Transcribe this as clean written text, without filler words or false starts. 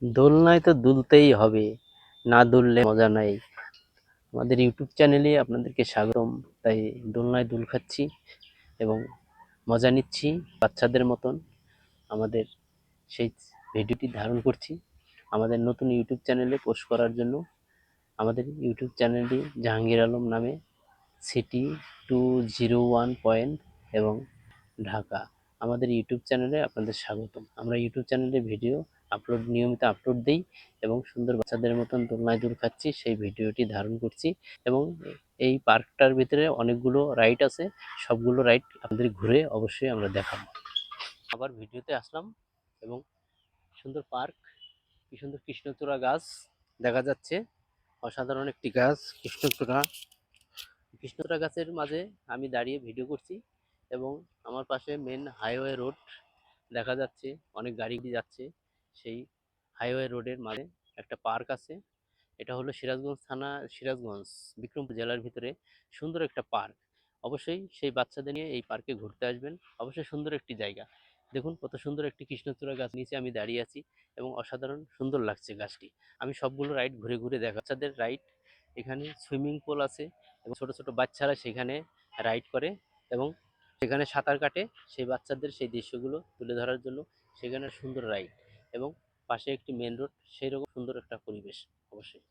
দোলনায় তো দুলতেই হবে, না দুললে মজা নাই। আমাদের ইউটিউব চ্যানেলে আপনাদেরকে স্বাগতম। তাই দোলনায় দুল খাচ্ছি এবং মজা নিচ্ছি বাচ্চাদের মতন। আমাদের সেই ভিডিওটি ধারণ করছি আমাদের নতুন ইউটিউব চ্যানেলে পোস্ট করার জন্য। আমাদের ইউটিউব চ্যানেলটি জাহাঙ্গীর আলম নামে, সিটি 201 এবং ঢাকা। আমাদের ইউটিউব চ্যানেলে আপনাদের স্বাগতম। আমরা ইউটিউব চ্যানেলে ভিডিও নিয়মিত আপলোড দিই এবং সুন্দর বাচ্চাদের মতন দোলনায় দুল খাচ্ছি সেই ভিডিওটি ধারণ করছি। এবং এই পার্কটার ভিতরে অনেকগুলো রাইড আছে, সবগুলো রাইড আপনাদের ঘুরে অবশ্যই আমরা দেখাবো। আবার ভিডিওতে আসলাম এবং সুন্দর পার্ক, কি সুন্দর কৃষ্ণচূড়া গাছ দেখা যাচ্ছে, অসাধারণ একটি গাছ কৃষ্ণচূড়া। কৃষ্ণচূড়া গাছের মাঝে আমি দাঁড়িয়ে ভিডিও করছি এবং আমার পাশে মেন হাইওয়ে রোড দেখা যাচ্ছে, অনেক গাড়ি যাচ্ছে। সেই হাইওয়ে রোডের মাঝে একটা পার্ক আছে। এটা হলো সিরাজগঞ্জ থানা, সিরাজগঞ্জ বিক্রমপুর জেলার ভিতরে সুন্দর একটা পার্ক। অবশ্যই সেই বাচ্চাদের নিয়ে এই পার্কে ঘুরতে আসবেন। অবশ্যই সুন্দর একটি জায়গা। দেখুন কত সুন্দর একটি কৃষ্ণচূড়া গাছ নিচে আমি দাঁড়িয়ে আছি এবং অসাধারণ সুন্দর লাগছে গাছটি। আমি সবগুলো রাইড ঘুরে ঘুরে দেখা, বাচ্চাদের রাইড, এখানে সুইমিং পুল আছে এবং ছোট ছোট বাচ্চারা সেখানে রাইড করে এবং সেখানে সাঁতার কাটে। সেই বাচ্চাদের সেই দৃশ্যগুলো তুলে ধরার জন্য সেখানে সুন্দর রাইড এবং পাশে একটি মেন রোড, সেই রকম সুন্দর একটা পরিবেশ অবশ্যই।